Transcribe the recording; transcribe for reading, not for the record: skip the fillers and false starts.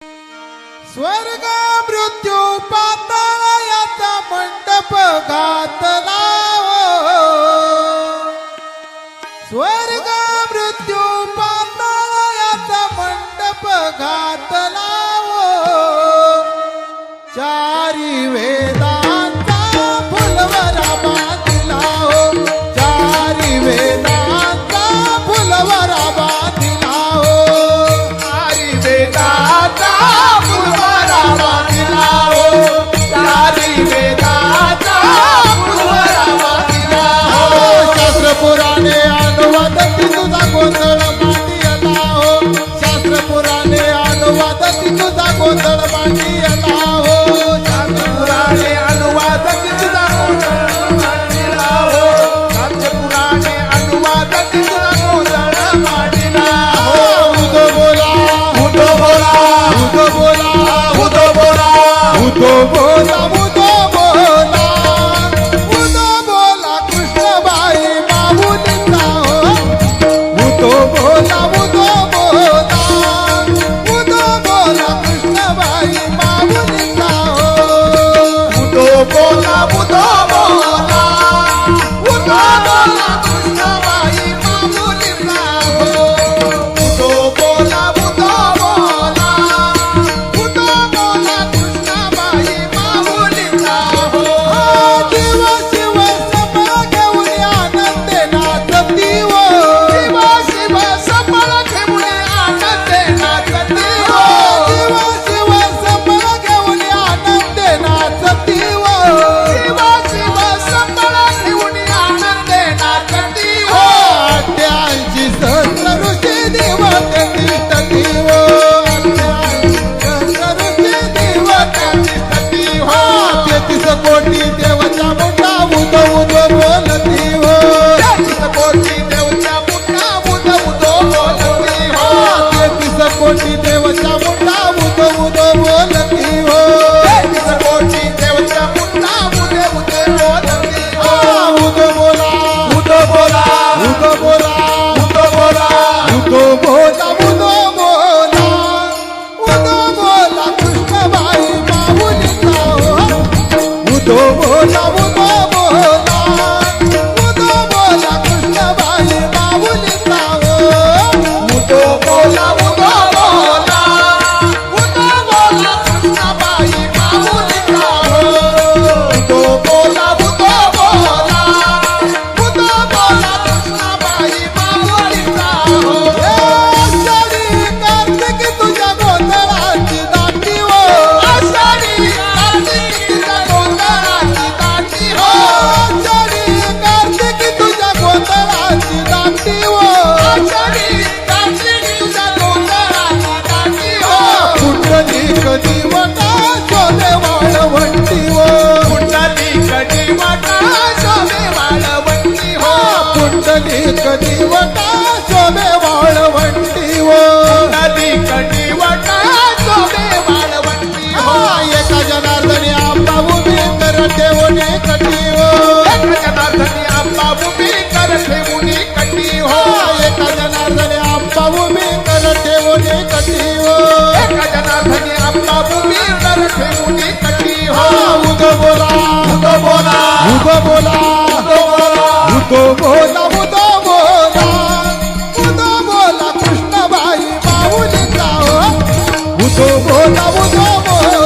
स्वर्ग मृत्यू पाताळाचा मंडप घातला स्वर्ग मृत्यू पाताळाचा मंडप घातला चारी वेदांचा फुलवरा बांधिला चारी वेदांचा फुलवरा बांधिला चारी वेदांचा फुलवरा बांधिला चारी वेदांचा फुलवरा बांधिला शास्त्र पुराणे अनुवादती तुझा गोंधळ मांडियला शास्त्र पुराणे अनुवादती तुझा गोंधळ मांडियला शास्त्र पुराणे अनुवादती तुझा गोंधळ मांडिला शास्त्र पुराणे अनुवादती तुझा गोंधळ मांडिला उदो बोला उदो बोला उदो बोला उदो बोला उदो बोला उदो बोला उदो बोला कृष्णबाई माऊलीचा उदो बोला उदो बोला उदो बोला कृष्णबाई माऊलीचा उदो बोला उदो बोला उदो बोला कृष्णबाई माऊलीचा उदो बोला उदो बोला उदो बोला कृष्णबाई माऊलीचा जीव शिव सबळ घेऊन आनंदे नाचती शिव शिव सबळ घेऊन आनंदे नाचती जीव शिव सबळ घेऊन आनंदे नाचती शिव शिव सबळ घेऊन आनंदे नाचती अठ्ठ्याऐंशी सहस्र ऋषी देवते तिष्ठती ऋषी देवते तिष्ठती 33 कोटी देवाच्या मोठा उदो उदो बोलती 33 कोटी देवच्या पुन्हा उदो उदो बोलती 33 कोटी देवाच्या मोठा उदो उदो बोलती 33 कोटी देवच्या पुन्हा उदो उदो बोलती उदो बोला उदो बोला उदो बोला उदो बोला उदो बोला उदो बोला उदो बोला कृष्णबाई माऊलीचा उदो बोला उदो बोला उदो बोला कृष्णबाई माऊलीचा उदो बोला उदो बोला उदो बोला कृष्णबाई माऊलीचा उदो बोला उदो बोला उदो बोला कृष्णबाई माऊलीचा आषाढी कार्तिकी तुझ्या गोंधळाची दाटी आषाढी कार्तिकीच्या गोंधळाची दाटी आषाढी कार्तिकी तुझ्या गोंधळाची दाटी आषाढी कार्तिकीच्या गोंधळाची दाटी पुंडलिक दिवटा शोभे वाळवंटी पुंडलिक दिवटा शोभे वाळवंटी पुंडलिक दिवटा शोभे वाळवंटी पुंडलिक दिवटा शोभे वाळवंटी एका जनार्दनी आंबा उभी कर ठेवणे कटी एका जनार्दनी आंबा उभी कर ठेवून कटी एका जनार्दनी आंबा उभी कर ठेवणे कटी एका जनार्दनी आंबा उभी कर ठेवून कटी उदो बोला उदो बोला उदो बोला उदो बोला उदो बोला उदो बोला उदो बोला कृष्णबाई माऊलीचा उदो बोला उदो बोला